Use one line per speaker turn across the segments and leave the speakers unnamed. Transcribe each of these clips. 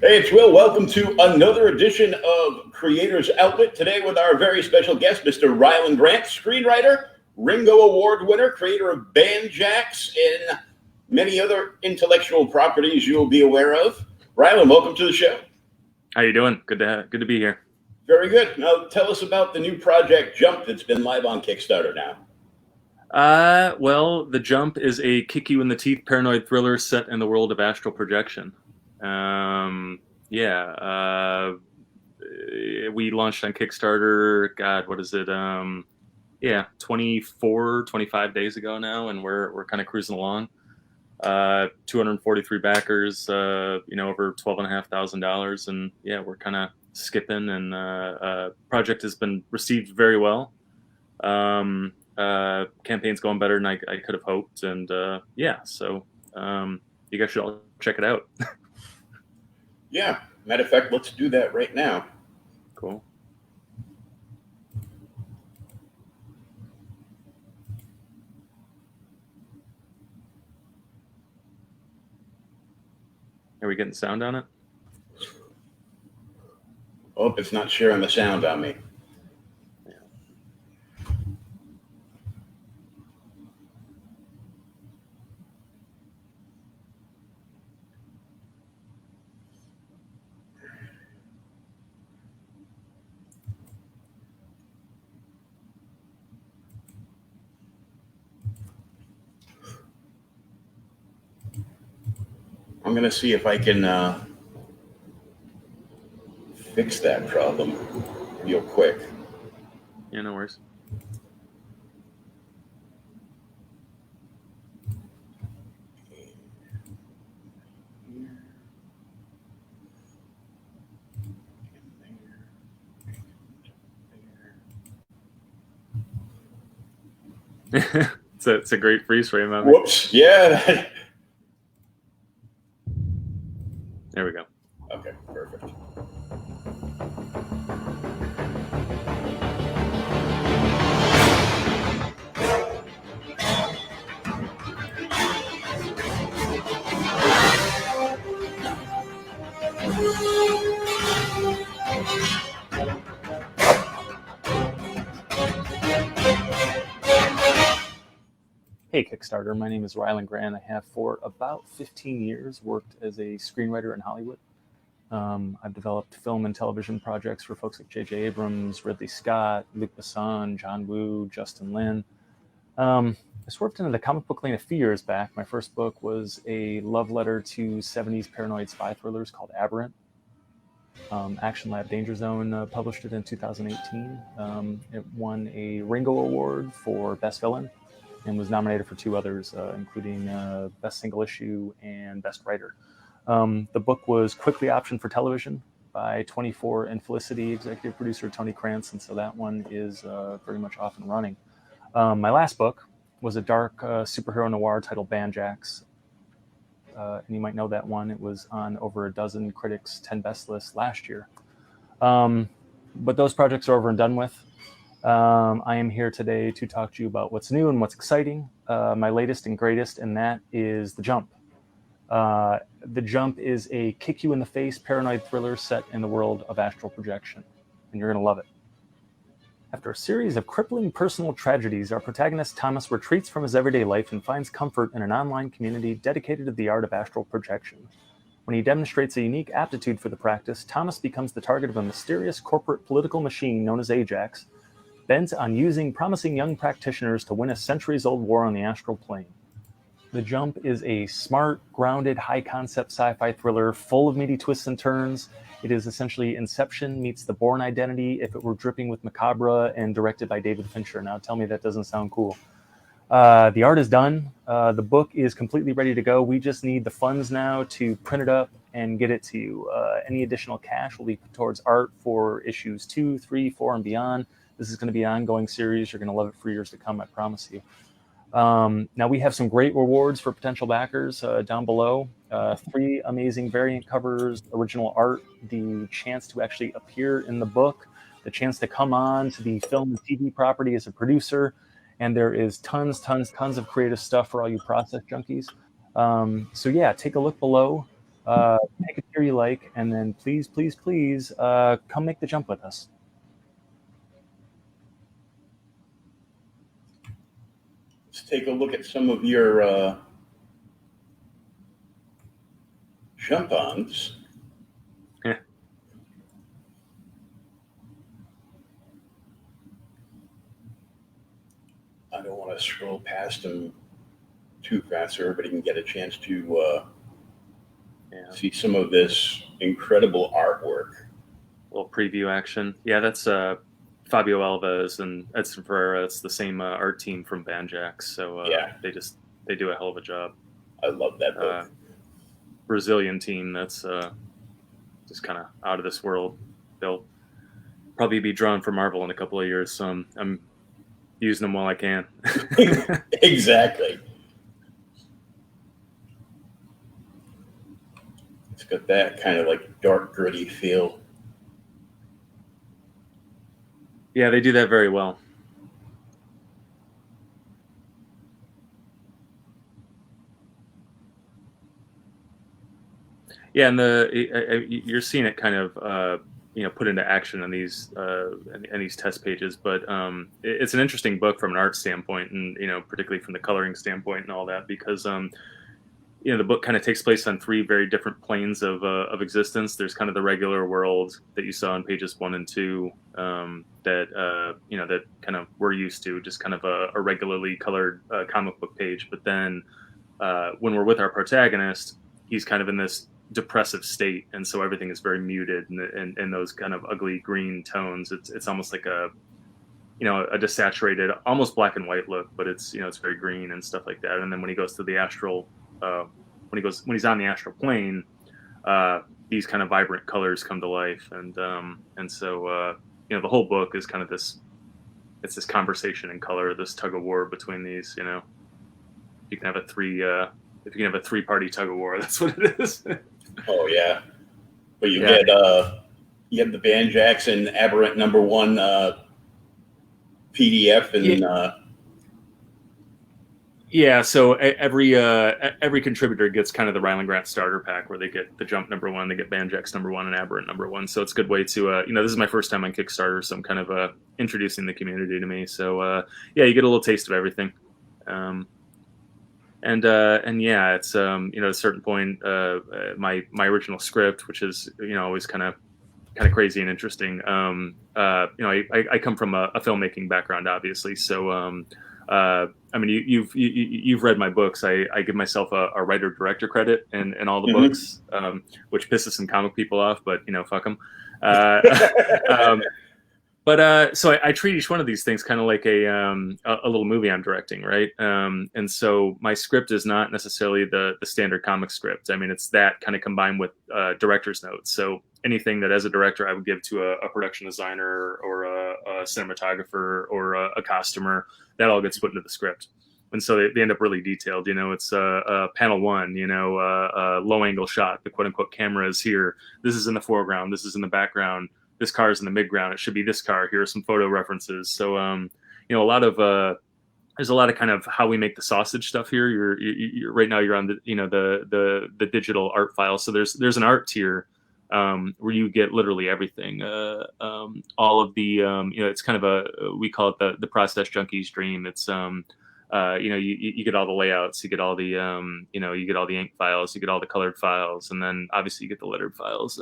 Hey, it's Will. Welcome to another edition of Creators Outlet. Today with our very special guest, Mr. Rylend Grant, screenwriter, Ringo Award winner, creator of Banjax, and many other intellectual properties you'll be aware of. Rylend, welcome to the show.
How you doing? Good to be here.
Very good. Now tell us about the new project Jump that's been live on Kickstarter now.
Well, The Jump is a kick-you-in-the-teeth paranoid thriller set in the world of astral projection. We launched on Kickstarter, God, what is it? 25 days ago now, and we're kind of cruising along. 243 backers, over $12,500, and we're kind of skipping, and project has been received very well. Campaign's going better than I could have hoped, and so you guys should all check it out.
Yeah, matter of fact, let's do that right now.
Cool. Are we getting sound on it?
Oh, it's not sharing the sound on me. I'm going to see if I can fix that problem real quick.
Yeah, no worries. It's a great freeze frame of it.
Whoops. Yeah.
There we go.
Okay, perfect.
Hey Kickstarter, my name is Rylend Grant. I have for about 15 years worked as a screenwriter in Hollywood. I've developed film and television projects for folks like J.J. Abrams, Ridley Scott, Luc Besson, John Woo, Justin Lin. I swerved into the comic book lane a few years back. My first book was a love letter to 70s paranoid spy thrillers called Aberrant. Action Lab Danger Zone published it in 2018. It won a Ringo Award for Best Villain and was nominated for 2 others, including Best Single Issue and Best Writer. The book was quickly optioned for television by 24 and Felicity executive producer Tony Krantz, and so that one is very much off and running. My last book was a dark superhero noir titled Banjax, and you might know that one. It was on over a dozen critics' 10 best lists last year. But those projects are over and done with. I am here today to talk to you about what's new and what's exciting. My latest and greatest, and that is The Jump. The Jump is a kick-you-in-the-face paranoid thriller set in the world of astral projection, and you're going to love it. After a series of crippling personal tragedies, our protagonist Thomas retreats from his everyday life and finds comfort in an online community dedicated to the art of astral projection. When he demonstrates a unique aptitude for the practice, Thomas becomes the target of a mysterious corporate political machine known as Ajax, bent on using promising young practitioners to win a centuries-old war on the astral plane. The Jump is a smart, grounded, high-concept sci-fi thriller full of meaty twists and turns. It is essentially Inception meets The Bourne Identity if it were dripping with macabre and directed by David Fincher. Now tell me that doesn't sound cool. The art is done. The book is completely ready to go. We just need the funds now to print it up and get it to you. Any additional cash will be put towards art for issues 2, 3, 4, and beyond. This is going to be an ongoing series. You're going to love it for years to come, I promise you. Now we have some great rewards for potential backers down below. 3 amazing variant covers, original art, the chance to actually appear in the book, the chance to come on to the film and TV property as a producer, and there is tons of creative stuff for all you process junkies. So yeah, take a look below. Pick a tier you like, and then please, please, please come make the jump with us.
Let's take a look at some of your jump-ons.
Yeah.
I don't want to scroll past them too fast so everybody can get a chance to see some of this incredible artwork.
A little preview action. Yeah, that's Fabio Alves and Edson Ferreira. It's the same art team from Banjax. So
yeah,
they do a hell of a job.
I love that book.
Brazilian team that's just kind of out of this world. They'll probably be drawn for Marvel in a couple of years, so I'm using them while I can.
Exactly. It's got that kind of like dark, gritty feel.
Yeah, they do that very well. Yeah, and you're seeing it kind of put into action on these test pages. But it's an interesting book from an art standpoint, and particularly from the coloring standpoint and all that, because the book kind of takes place on three very different planes of existence. There's kind of the regular world that you saw in pages 1 and 2 that kind of we're used to, just kind of a regularly colored comic book page. But then when we're with our protagonist, he's kind of in this depressive state, and so everything is very muted and in those kind of ugly green tones. It's almost like a desaturated, almost black and white look, but it's it's very green and stuff like that. And then when he goes to the astral, when he's on the astral plane, these kind of vibrant colors come to life, and so the whole book is kind of this conversation in color, this tug of war between these. You can have a three-party tug of war. That's what it is.
Oh yeah, but you get the Banjax and Aberrant #1 PDF and
So every contributor gets kind of the Rylend Grant starter pack, where they get the Jump #1, they get Banjax #1, and Aberrant #1. So it's a good way to this is my first time on Kickstarter, so I'm kind of introducing the community to me. So you get a little taste of everything. And it's at a certain point, my original script, which is always kind of crazy and interesting. I come from a filmmaking background, obviously. So you've read my books. I give myself a writer director credit in all the books, which pisses some comic people off, but fuck them. So I treat each one of these things kind of like a little movie I'm directing, right? And so my script is not necessarily the standard comic script. I mean, it's that kind of combined with director's notes. So anything that as a director I would give to a production designer or a cinematographer or a costumer, that all gets put into the script. And so they end up really detailed. It's panel 1, low angle shot. The quote unquote camera is here. This is in the foreground. This is in the background. This car is in the midground. It should be this car. Here are some photo references. So, a lot of there's a lot of kind of how we make the sausage stuff here. You're right now you're on the digital art file. So there's an art tier where you get literally everything. All of the it's kind of we call it the process junkie's dream. It's you get all the layouts, you get all the you get all the ink files, you get all the colored files, and then obviously you get the lettered files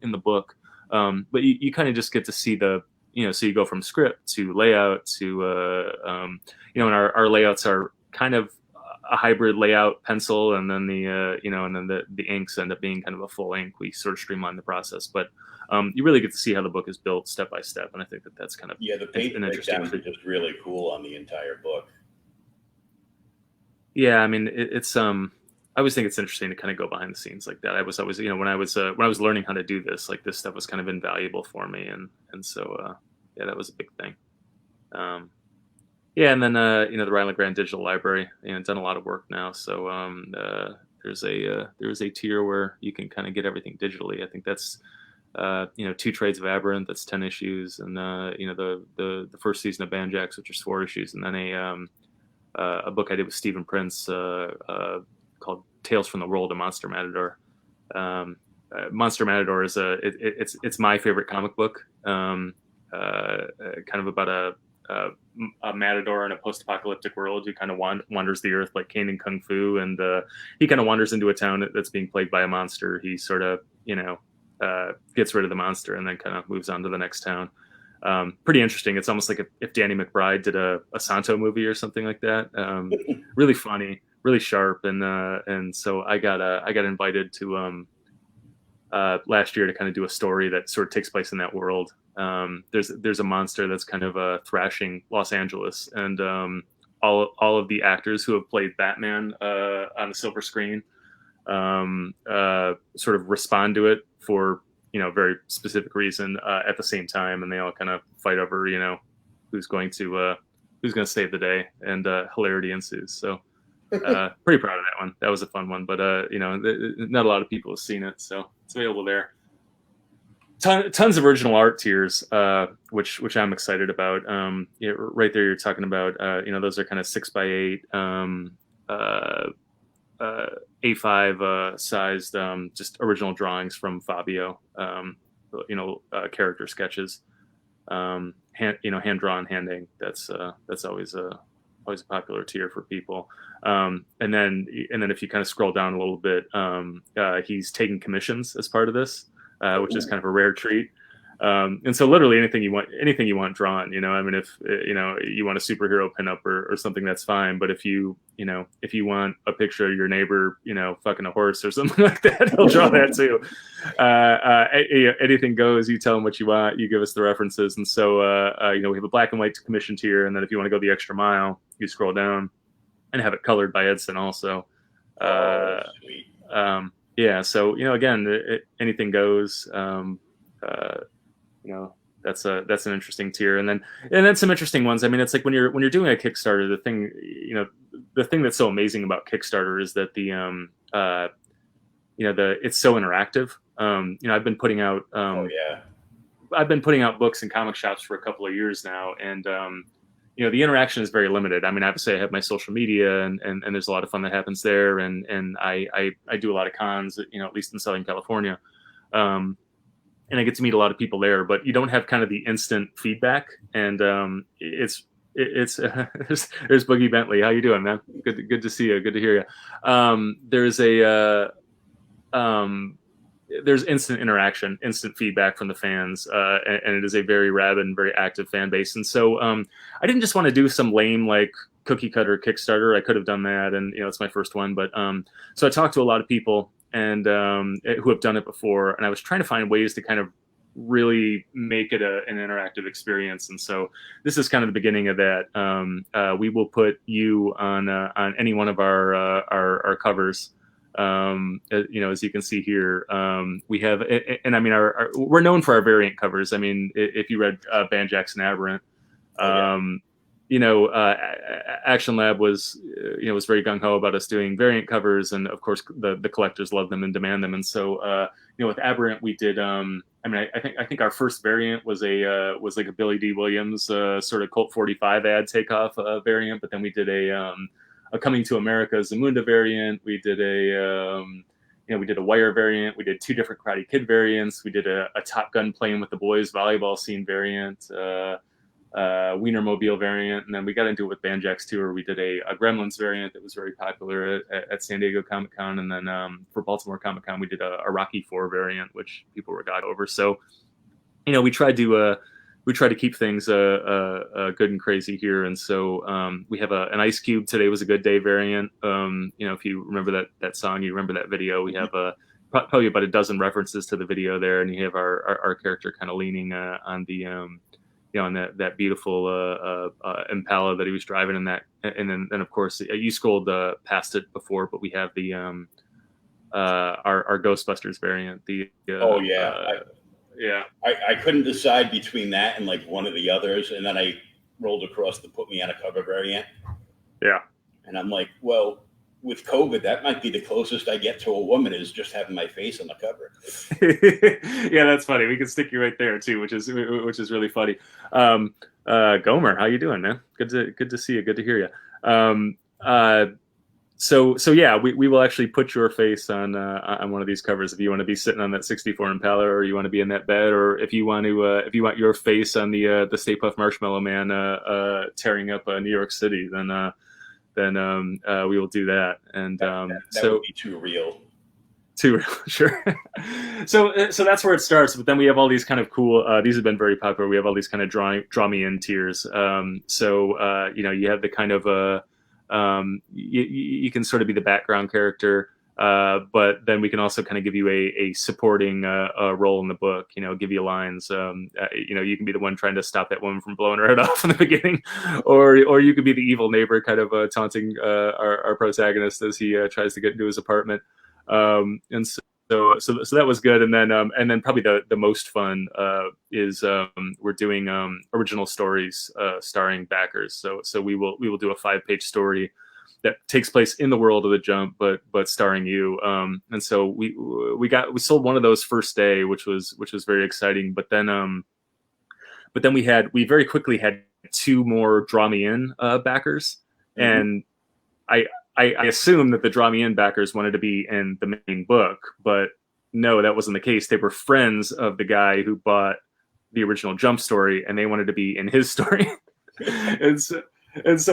in the book. But you kind of just get to see so you go from script to layout to, and our layouts are kind of a hybrid layout pencil, and then the inks end up being kind of a full ink. We sort of streamline the process, but you really get to see how the book is built step by step, and I think that's kind of
the page breakdowns are just really cool on the entire book.
Yeah, I mean it's I always think it's interesting to kind of go behind the scenes like that. I was always, when I was learning how to do this, like this stuff was kind of invaluable for me, and so that was a big thing. And then the Rylend Grant Digital Library, done a lot of work now. So there's a tier where you can kind of get everything digitally. I think that's 2 trades of Aberrant, that's 10 issues, and the first season of Banjax, which is 4 issues, and then a book I did with Stephen Prince called Tales from the World of Monster Matador, Monster Matador is it's my favorite comic book. Kind of about a matador in a post-apocalyptic world who kind of wanders the earth like Kane in Kung Fu, and he kind of wanders into a town that's being plagued by a monster. He sort of gets rid of the monster and then kind of moves on to the next town. Pretty interesting. It's almost like if Danny McBride did a Santo movie or something like that. Really funny, really sharp, and so I got invited to last year to kind of do a story that sort of takes place in that world. There's a monster that's kind of thrashing Los Angeles, and all of the actors who have played Batman on the silver screen sort of respond to it for very specific reason at the same time, and they all kind of fight over who's going to save the day, and hilarity ensues. So pretty proud of that one. That was a fun one, but not a lot of people have seen it, so it's available there. Tons of original art tiers, which I'm excited about. Right there, you're talking about those are kind of 6x8 A5 sized just original drawings from Fabio. Character sketches, hand drawn, hand inked. That's always a popular tier for people. And then if you kind of scroll down a little bit, he's taking commissions as part of this, which is kind of a rare treat. And so literally anything you want drawn, I mean, if you want a superhero pinup or something, that's fine. But if you want a picture of your neighbor, fucking a horse or something like that, he'll draw that too. Anything goes. You tell him what you want, you give us the references. And so, we have a black and white commission tier. And then if you want to go the extra mile, you scroll down and have it colored by Edson also.
Sweet.
Yeah. So, again, anything goes. That's an interesting tier, and then some interesting ones. I mean, it's like when you're doing a Kickstarter, the thing that's so amazing about Kickstarter is that it's so interactive. I've been putting out books in comic shops for a couple of years now, and the interaction is very limited. I mean, obviously I have my social media, and there's a lot of fun that happens there, and I do a lot of cons, at least in Southern California. And I get to meet a lot of people there, but you don't have kind of the instant feedback. And there's Boogie Bentley. How you doing, man? Good to see you. Good to hear you. There's instant interaction, instant feedback from the fans, and it is a very rabid and very active fan base. And so I didn't just want to do some lame like cookie cutter Kickstarter. I could have done that, and it's my first one. But so I talked to a lot of people and who have done it before, and I was trying to find ways to kind of really make it an interactive experience. And so this is kind of the beginning of that. We will put you on any one of our covers. As you can see here, we have, and I mean, we're known for our variant covers. I mean, if you read Banjax and Aberrant, Action Lab was very gung ho about us doing variant covers, and of course the collectors love them and demand them. And so with Aberrant we did. I think our first variant was like a Billy D. Williams sort of Colt 45 ad takeoff variant, but then we did a Coming to America Zamunda variant. We did we did a Wire variant. We did 2 different Karate Kid variants. We did a Top Gun playing with the boys volleyball scene variant. Wienermobile variant, and then we got into it with Banjax too, where we did a Gremlins variant that was very popular at San Diego Comic-Con, and then for Baltimore Comic-Con we did a Rocky 4 variant, which people were got over. So we tried to keep things good and crazy here, and so we have an Ice Cube Today Was a Good Day variant. If you remember that song, you remember that video, we have probably about a dozen references to the video there, and you have our character kind of leaning on the on that beautiful Impala that he was driving in that, and then of course you scrolled past it before, but we have the our Ghostbusters variant.
I couldn't decide between that and like one of the others, and then I rolled across the Put Me on a Cover variant.
Yeah,
and I'm like, well, with COVID, that might be the closest I get to a woman, is just having my face on the cover.
Yeah, that's funny. We can stick you right there too, which is really funny. Gomer, how you doing, man? Good to see you. Good to hear you. so yeah, we will actually put your face on one of these covers if you want to be sitting on that 64 Impala, or you want to be in that bed, or if you want your face on the Stay Puft Marshmallow Man tearing up New York City, then we will do that. And
that would be too real.
Too real, sure. So that's where it starts. But then we have all these kind of cool. These have been very popular. We have all these kind of draw me in tiers. You have the kind of you can sort of be the background character, but then we can also kind of give you a supporting role in the book. Give you lines. You can be the one trying to stop that woman from blowing her head off in the beginning, or you could be the evil neighbor, kind of taunting our protagonist as he tries to get into his apartment. And so that was good. And then probably the most fun is we're doing original stories starring backers. So we will do a 5-page story that takes place in the world of The Jump, but starring you. And so we sold one of those first day, which was very exciting. But then we very quickly had 2 more Draw Me In backers, and I assume that the Draw Me In backers wanted to be in the main book, but no, that wasn't the case. They were friends of the guy who bought the original Jump story, and they wanted to be in his story. and so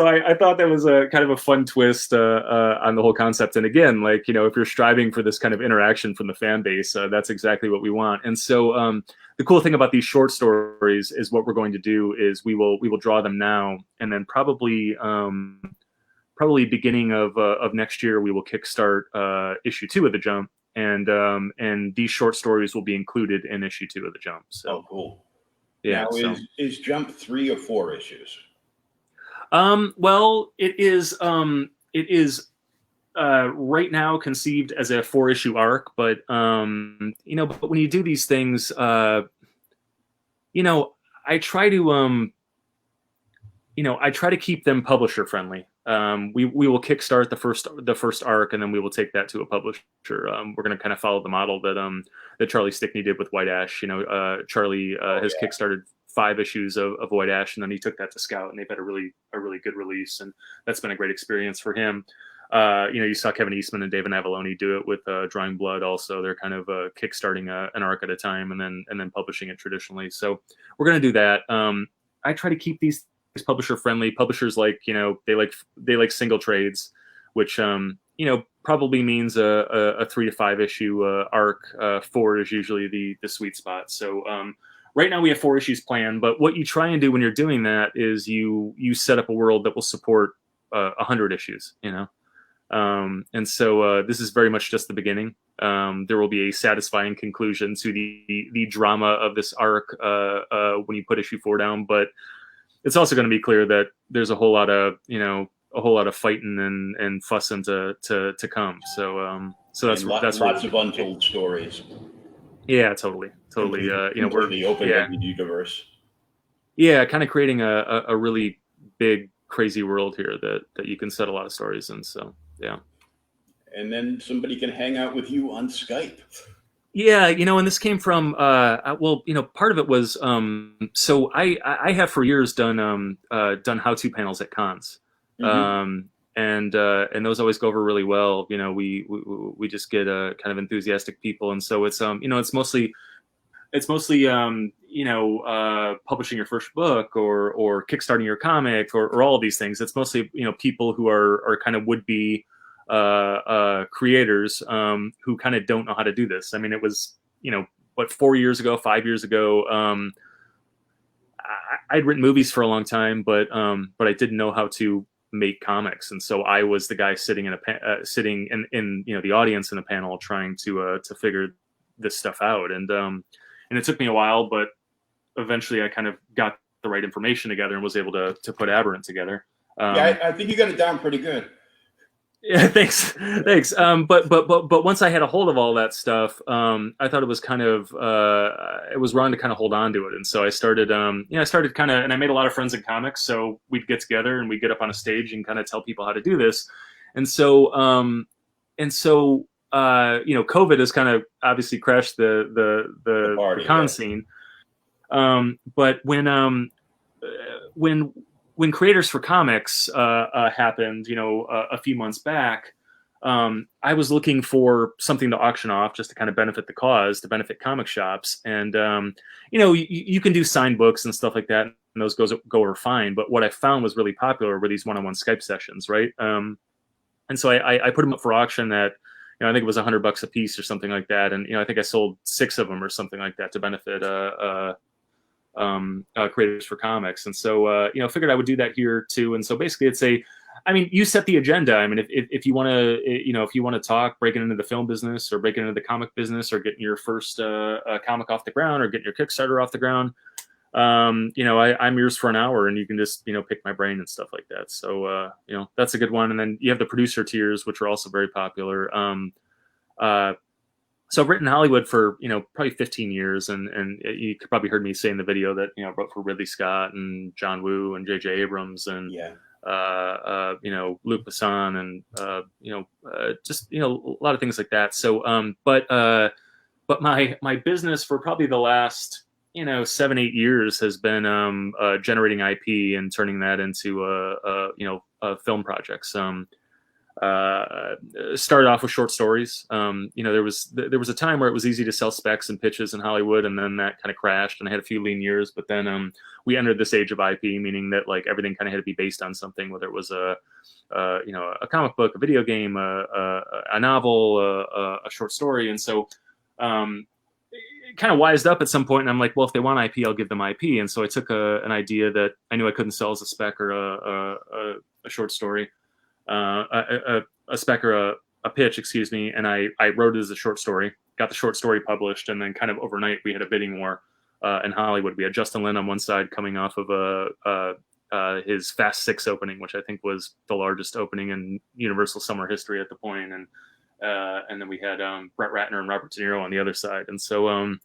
I thought that was a kind of a fun twist on the whole concept. And again, if you're striving for this kind of interaction from the fan base, that's exactly what we want. And so the cool thing about these short stories is what we're going to do is we will draw them now, and then probably beginning of next year, we will kickstart issue 2 of The Jump, and these short stories will be included in issue 2 of The Jump. So,
oh, cool.
Yeah.
Now, is Jump 3 or 4 issues?
Well, it is right now conceived as a 4-issue arc, but but when you do these things, I try to keep them publisher friendly. We will kickstart the first arc, and then we will take that to a publisher. We're going to kind of follow the model that Charlie Stickney did with White Ash. Charlie has kickstarted 5 issues of White Ash, and then he took that to Scout, and they've had a really good release, and that's been a great experience for him. You saw Kevin Eastman and David Avalone do it with Drawing Blood. Also, they're kind of kickstarting an arc at a time, and then publishing it traditionally. So we're going to do that. I try to keep these publisher friendly. Publishers they like single trades, which probably means a 3 to 5 issue arc. 4 is usually the sweet spot. So right now we have 4 issues planned, but what you try and do when you're doing that is you set up a world that will support 100 issues. And so this is very much just the beginning. There will be a satisfying conclusion to the drama of this arc when you put issue 4 down, but it's also going to be clear that there's a whole lot of fighting and fussing to come. So that's
lots of untold stories.
Yeah, totally. We're
the open universe.
Yeah, kind of creating a really big, crazy world here that you can set a lot of stories in. So yeah.
And then somebody can hang out with you on Skype.
Yeah, and this came from part of it was so I have for years done how-to panels at cons, and those always go over really well. We just get kind of enthusiastic people, and so it's it's mostly publishing your first book or kickstarting your comic or all of these things. It's mostly people who are kind of would be creators who kind of don't know how to do this. I mean, it was 5 years ago. I'd written movies for a long time, but I didn't know how to make comics, and so I was the guy sitting in the audience in a panel trying to figure this stuff out, and it took me a while, but eventually I kind of got the right information together and was able to put Aberrant together.
I think you got it down pretty good.
Yeah, thanks. But once I had a hold of all that stuff, I thought it was kind of it was wrong to kind of hold on to it, and so I started kind of, and I made a lot of friends in comics, so we'd get together and we'd get up on a stage and kind of tell people how to do this, and so COVID has kind of obviously crashed the con scene, but when when Creators for Comics happened, a few months back, I was looking for something to auction off just to kind of benefit the cause, to benefit comic shops. And, you can do signed books and stuff like that, and those go over fine. But what I found was really popular were these one-on-one Skype sessions, right? And so I put them up for auction at, I think it was $100 a piece or something like that. And, I think I sold 6 of them or something like that to benefit Creators for Comics. And so, figured I would do that here too. And so basically you set the agenda. I mean, if you want to, if you want to talk breaking into the film business or breaking into the comic business or getting your first comic off the ground or getting your Kickstarter off the ground, I'm yours for an hour, and you can just, pick my brain and stuff like that. So, that's a good one. And then you have the producer tiers, which are also very popular. So I've written Hollywood for, probably 15 years. And you probably heard me say in the video that, I wrote for Ridley Scott and John Woo and J.J. Abrams and, Luc Besson and, just, a lot of things like that. So, but my business for probably the last, 7-8 years has been generating IP and turning that into film projects. Started off with short stories. There was a time where it was easy to sell specs and pitches in Hollywood, and then that kind of crashed, and I had a few lean years. But then we entered this age of IP, meaning that like everything kind of had to be based on something, whether it was a comic book, a video game, a novel, a short story. And so kind of wised up at some point, and I'm like, well, if they want IP, I'll give them IP. And so I took an idea that I knew I couldn't sell as a spec or a short story, a spec or a pitch, excuse me, and I wrote it as a short story, got the short story published, and then kind of overnight we had a bidding war in Hollywood. We had Justin Lin on one side coming off of his Fast 6 opening, which I think was the largest opening in Universal summer history at the point, and then we had Brett Ratner and Robert De Niro on the other side. And so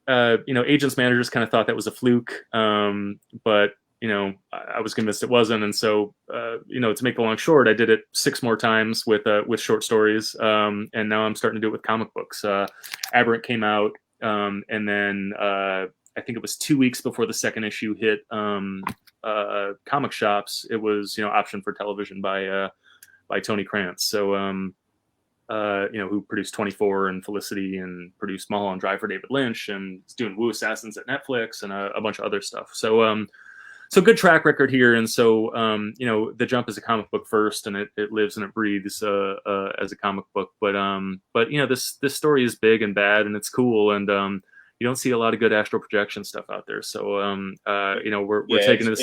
agents, managers kind of thought that was a fluke, but I was convinced it wasn't. And so, to make the long short, I did it 6 more times with short stories. And now I'm starting to do it with comic books. Aberrant came out. And then, I think it was 2 weeks before the second issue hit, comic shops. It was, optioned for television by Tony Krantz. So, who produced 24 and Felicity and produced Mulholland Drive for David Lynch and is doing Wu Assassins at Netflix and a bunch of other stuff. So, so good track record here. And so, The Jump is a comic book first, and it lives and it breathes as a comic book. But this story is big and bad, and it's cool. And you don't see a lot of good astral projection stuff out there. So, we're taking this.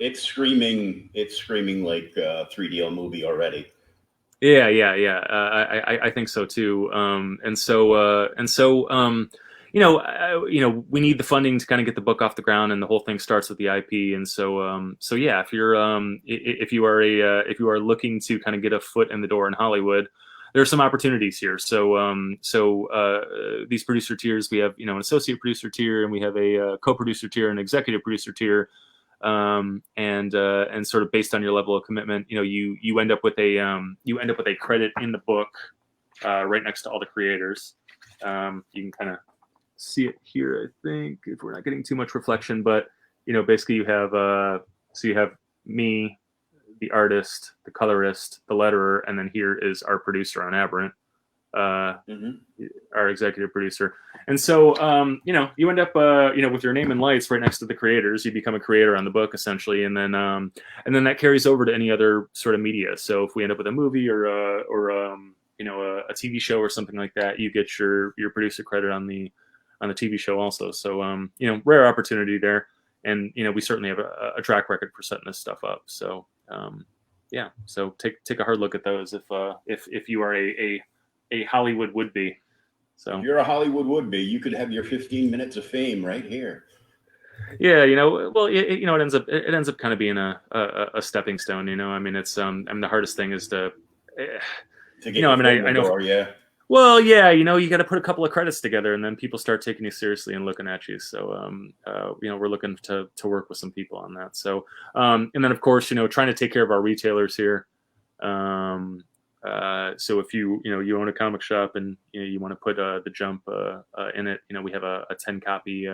It's screaming like a 3DO movie already.
Yeah. I think so too. We need the funding to kind of get the book off the ground, and the whole thing starts with the IP. And so yeah, if you are looking to kind of get a foot in the door in Hollywood, there are some opportunities here. So these producer tiers, we have, an associate producer tier, and we have a co-producer tier, and executive producer tier. And sort of based on your level of commitment, you end up with a credit in the book, right next to all the creators. You can kind of see it here, I think, if we're not getting too much reflection, but basically you have me, the artist, the colorist, the letterer, and then here is our producer on Aberrant, our executive producer. And so, you end up, with your name and lights right next to the creators. You become a creator on the book, essentially, and then that carries over to any other sort of media. So if we end up with a movie or a TV show or something like that, you get your producer credit on the TV show also. So, rare opportunity there, and we certainly have a track record for setting this stuff up. So, so take a hard look at those if you are a Hollywood would-be. So
if you're a Hollywood would-be, you could have your 15 minutes of fame right here.
Yeah, well, it ends up kind of being a stepping stone. I mean, it's the hardest thing is to get I know. Door, yeah. Well, yeah, you got to put a couple of credits together, and then people start taking you seriously and looking at you. So, we're looking to work with some people on that. So, and then of course, trying to take care of our retailers here. So if you own a comic shop and you want to put The Jump in it, we have a 10 copy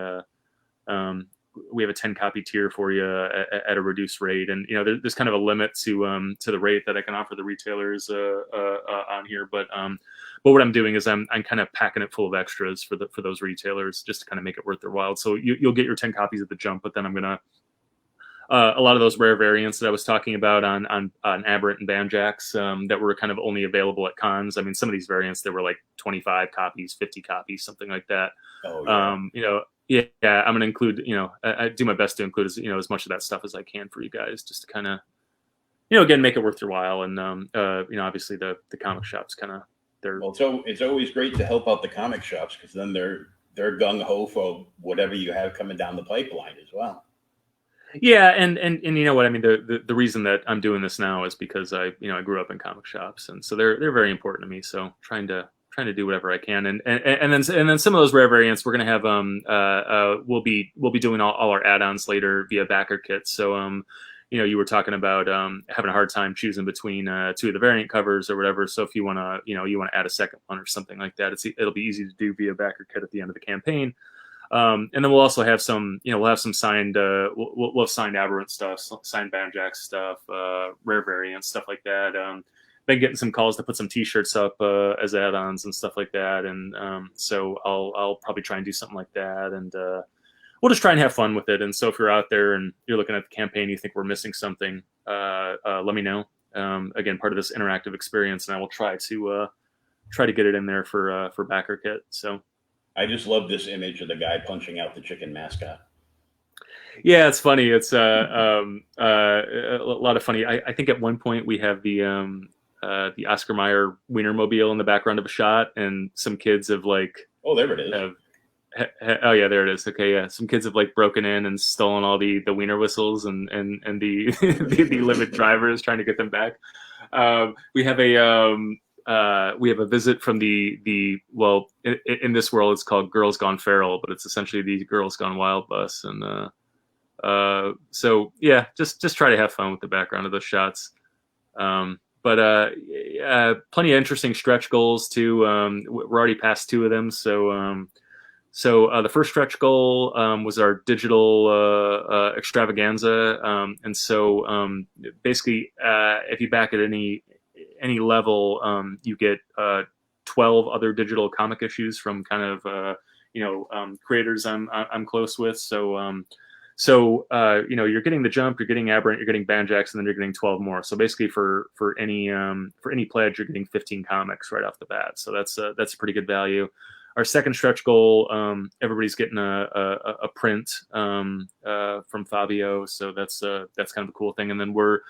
we have a 10 copy tier for you at a reduced rate, and there's kind of a limit to the rate that I can offer the retailers on here, but what I'm doing is I'm kind of packing it full of extras for those retailers just to kind of make it worth their while. So you'll get your 10 copies at the Jump, but then I'm gonna a lot of those rare variants that I was talking about on Aberrant and Banjax that were kind of only available at cons. I mean, some of these variants, they were like 25 copies, 50 copies, something like that.
Oh, yeah.
Yeah, I'm going to include, I do my best to include as much of that stuff as I can for you guys, just to kind of, again, make it worth your while. And, obviously the comic shops kind of,
well, so it's always great to help out the comic shops, because then they're gung ho for whatever you have coming down the pipeline as well.
Yeah, and you know what I mean. The reason that I'm doing this now is because I grew up in comic shops, and so they're very important to me. So trying to do whatever I can, and then some of those rare variants we're gonna have we'll be doing all our add-ons later via backer kits. So you were talking about having a hard time choosing between two of the variant covers or whatever. So if you wanna add a second one or something like that, it'll be easy to do via backer kit at the end of the campaign. And then we'll also have some, we'll have some signed, we'll have signed Aberrant stuff, signed Banjax stuff, rare variants, stuff like that. Been getting some calls to put some T-shirts up as add-ons and stuff like that, and so I'll probably try and do something like that, and we'll just try and have fun with it. And so if you're out there and you're looking at the campaign, you think we're missing something, let me know. Again, part of this interactive experience, and I will try to get it in there for backer kit. So.
I just love this image of the guy punching out the chicken mascot.
Yeah, it's funny. It's a lot of funny. I think at one point we have the Oscar Mayer Wienermobile in the background of a shot, and some kids have
oh, there it is.
Oh yeah, there it is. Okay, yeah, some kids have broken in and stolen all the wiener whistles and the the limit drivers, trying to get them back. We have a visit from well, in this world it's called Girls Gone Feral, but it's essentially the Girls Gone Wild bus. And so yeah, just try to have fun with the background of those shots. But plenty of interesting stretch goals too. We're already past two of them. So the first stretch goal was our digital extravaganza. And so basically, if you back at any level, you get 12 other digital comic issues from kind of creators I'm close with. So you're getting the Jump, you're getting Aberrant, you're getting Banjax, and then you're getting 12 more. So basically for any pledge, you're getting 15 comics right off the bat. So that's a pretty good value. Our second stretch goal, everybody's getting a print from Fabio. So that's kind of a cool thing. And then we're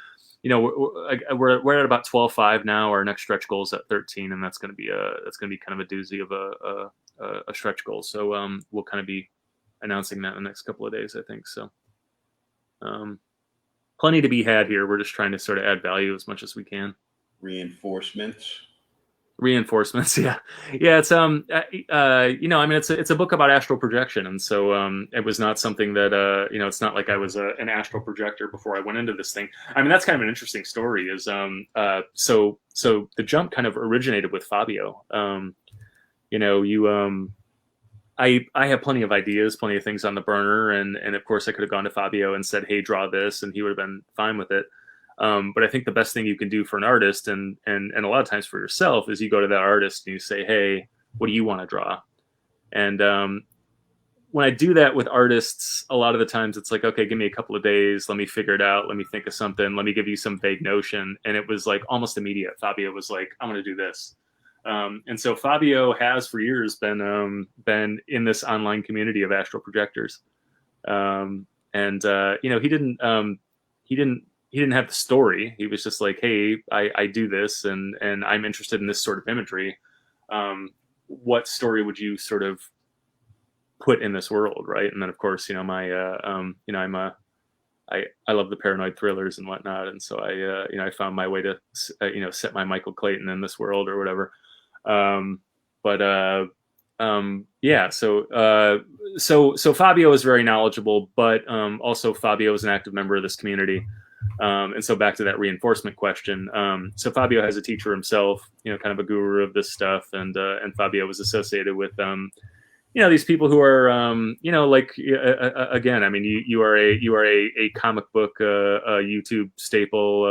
at about 12.5 now. Our next stretch goal is at 13, and that's going to be kind of a doozy of a stretch goal. So we'll kind of be announcing that in the next couple of days, I think. So plenty to be had here. We're just trying to sort of add value as much as we can. Reinforcements, yeah. It's I mean, it's a book about astral projection, and so it was not something that it's not like I was an astral projector before I went into this thing. I mean, that's kind of an interesting story. Is so the Jump kind of originated with Fabio. I have plenty of ideas, plenty of things on the burner, and of course I could have gone to Fabio and said, "Hey, draw this," and he would have been fine with it. But I think the best thing you can do for an artist, and a lot of times for yourself, is you go to that artist and you say, "Hey, what do you want to draw?" And when I do that with artists, a lot of the times it's like, "Okay, give me a couple of days, let me figure it out, let me think of something, let me give you some vague notion." And it was almost immediate. Fabio was like, "I'm going to do this." And so Fabio has for years been in this online community of astral projectors, he didn't have the story. He was just like, "Hey, I do this, and I'm interested in this sort of imagery. What story would you sort of put in this world, right?" And then of course, I love the paranoid thrillers and whatnot, and so I found my way to set my Michael Clayton in this world or whatever. So Fabio is very knowledgeable, but also Fabio is an active member of this community. And so back to that reinforcement question. So Fabio has a teacher himself, kind of a guru of this stuff, and Fabio was associated with these people who are, like, again, I mean, you are a comic book YouTube staple,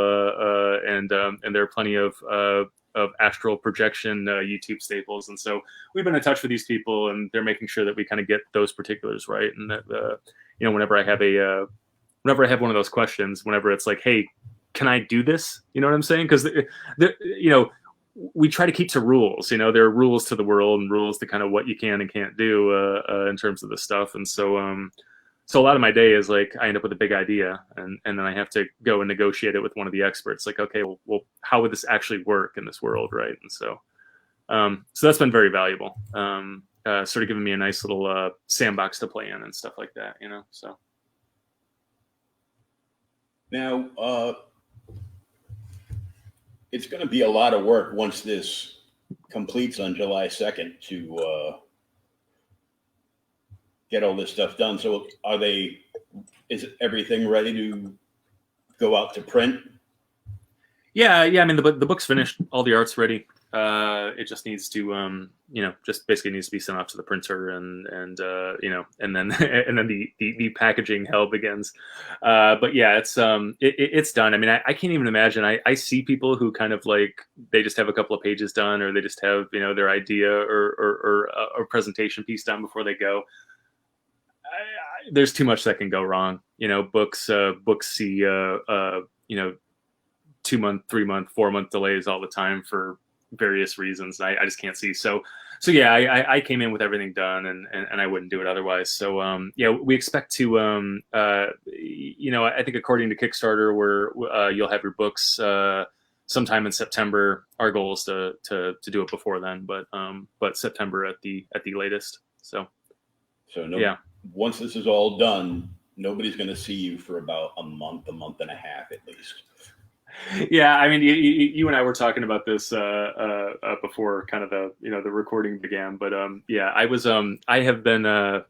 and there are plenty of astral projection YouTube staples, and so we've been in touch with these people, and they're making sure that we kind of get those particulars right, and that whenever I have one of those questions, whenever it's like, hey, can I do this? You know what I'm saying? Because we try to keep to rules. There are rules to the world and rules to kind of what you can and can't do in terms of this stuff. And so a lot of my day is like I end up with a big idea, and then I have to go and negotiate it with one of the experts. Like, okay, well, how would this actually work in this world, right? And so that's been very valuable. Sort of giving me a nice little sandbox to play in and stuff like that. So
Now, it's going to be a lot of work once this completes on July 2nd to get all this stuff done. So is everything ready to go out to print?
Yeah. I mean, the book's finished. All the art's ready. It just needs to, just basically needs to be sent off to the printer, and and then the packaging hell begins. But yeah, it's done. I mean, I can't even imagine. I see people who kind of like, they just have a couple of pages done, or they just have, their idea or a presentation piece done before they go. There's too much that can go wrong. Books see, 2-month, 3-month, 4-month delays all the time for various reasons. I just can't see. So yeah, I came in with everything done, and I wouldn't do it otherwise. So yeah, we expect to, I think according to Kickstarter, where you'll have your books sometime in September. Our goal is to do it before then, but September at the latest. So yeah.
Once this is all done, nobody's going to see you for about a month and a half at least.
Yeah, I mean, you and I were talking about this before kind of the the recording began, but yeah, I have been I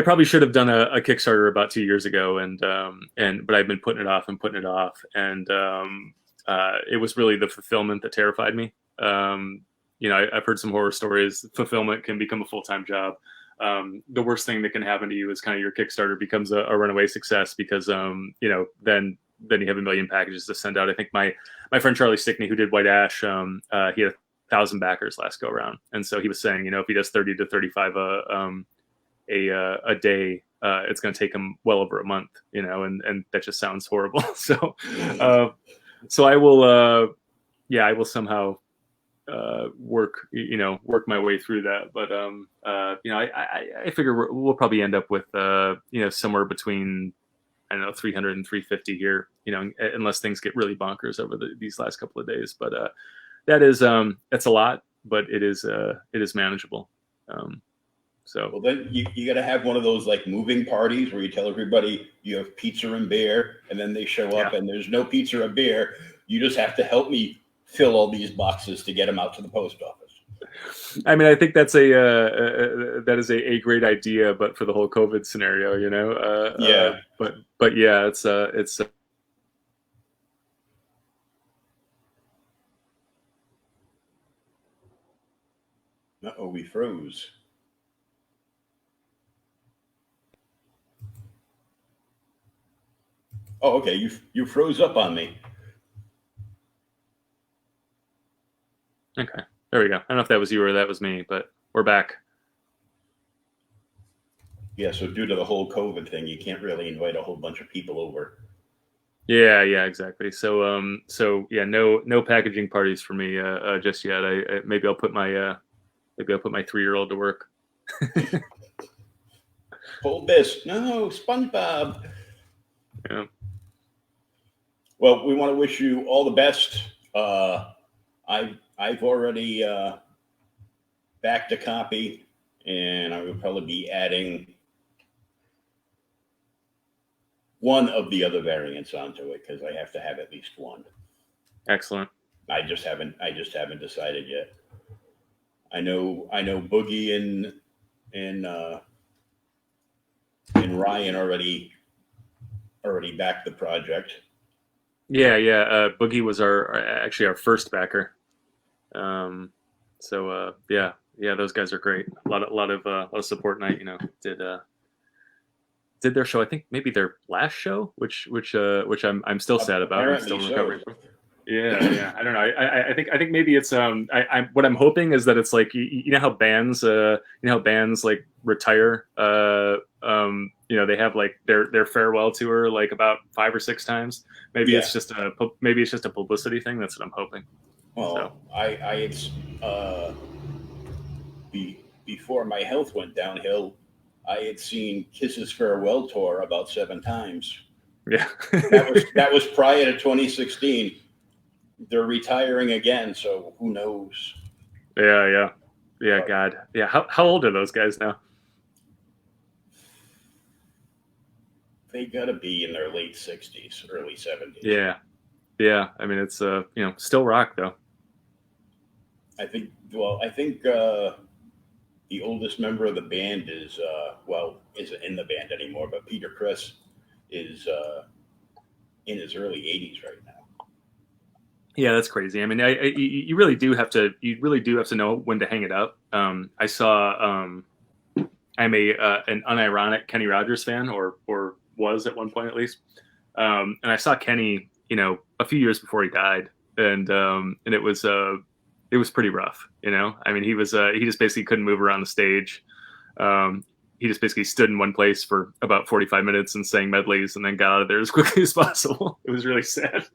probably should have done a Kickstarter about 2 years ago, but I've been putting it off, and it was really the fulfillment that terrified me. I've heard some horror stories. Fulfillment can become a full-time job. The worst thing that can happen to you is kind of your Kickstarter becomes a runaway success, because then you have a million packages to send out. I think my friend Charlie Stickney, who did White Ash, he had 1,000 backers last go around, and so he was saying, if he does 30 to 35 a day, it's going to take him well over a month, and that just sounds horrible. So I will, I will somehow work my way through that. But I figure we'll probably end up with somewhere between, I don't know, 300 and 350 here, unless things get really bonkers over these last couple of days. But that's a lot, but it is manageable.
Well, then you got to have one of those like moving parties where you tell everybody you have pizza and beer, and then they show up and there's no pizza or beer. You just have to help me fill all these boxes to get them out to the post office.
I mean, I think that's that is a great idea, but for the whole COVID scenario,
yeah.
But yeah, it's
Uh-oh, we froze. Oh, okay. You froze up on me.
Okay. There we go. I don't know if that was you or that was me, but we're back.
Yeah, so due to the whole COVID thing, you can't really invite a whole bunch of people over.
Yeah, exactly. So yeah, no packaging parties for me just yet. Maybe I'll put my 3-year-old to work.
Hold this. No, SpongeBob.
Yeah.
Well, we want to wish you all the best. I've already backed a copy, and I will probably be adding one of the other variants onto it, because I have to have at least one.
Excellent.
I just haven't decided yet. I know Boogie and Ryan already backed the project.
Yeah. Boogie was our first backer. So yeah, Yeah, those guys are great. A lot of support night. Did their show. I think maybe their last show, which I'm still sad about. I'm still recovering from. Yeah. I don't know. I think maybe it's I what I'm hoping is that it's like you know how bands like retire they have like their farewell tour like about 5 or 6 times. Maybe it's just a publicity thing. That's what I'm hoping.
Well, so. Before my health went downhill, I had seen Kiss's farewell tour about 7 times.
Yeah.
that was prior to 2016. They're retiring again, so who knows?
Yeah. God. Yeah. How old are those guys now?
They gotta be in their late 60s, early 70s.
Yeah. I mean, it's still rock though.
I think the oldest member of the band isn't in the band anymore, but Peter Criss is in his early 80s right now.
Yeah, that's crazy. I mean, you really do have to know when to hang it up. I saw I'm an unironic Kenny Rogers fan, or was at one point at least, and I saw Kenny, a few years before he died, and it was pretty rough. I mean, he just basically couldn't move around the stage. He just basically stood in one place for about 45 minutes and sang medleys, and then got out of there as quickly as possible. It was really sad.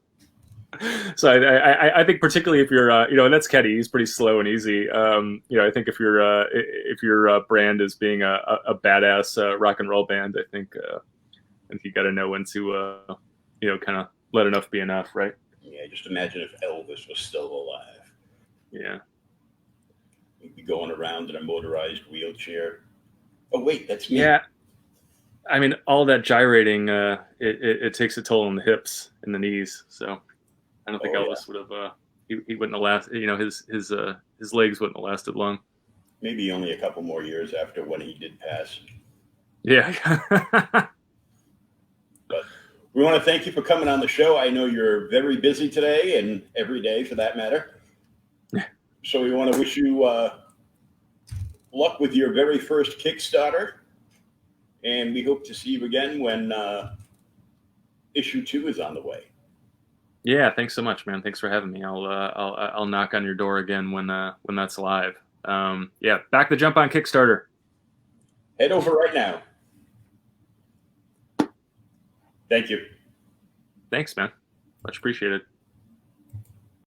So I think particularly if you're and that's Kenny, he's pretty slow and easy. I think if your brand is being a badass rock and roll band, I think you got to know when to kind of let enough be enough, right?
Yeah, just imagine if Elvis was still alive.
Yeah,
he'd be going around in a motorized wheelchair. Oh wait, that's me.
Yeah, I mean, all that gyrating, it takes a toll on the hips and the knees. So I don't think Elvis would have. He wouldn't have lasted. His legs wouldn't have lasted long.
Maybe only a couple more years after when he did pass.
Yeah.
But we want to thank you for coming on the show. I know you're very busy today and every day for that matter. So we want to wish you luck with your very first Kickstarter. And we hope to see you again when issue 2 is on the way.
Yeah, thanks so much, man. Thanks for having me. I'll knock on your door again when that's live. Back the jump on Kickstarter.
Head over right now. Thank you.
Thanks, man. Much appreciated.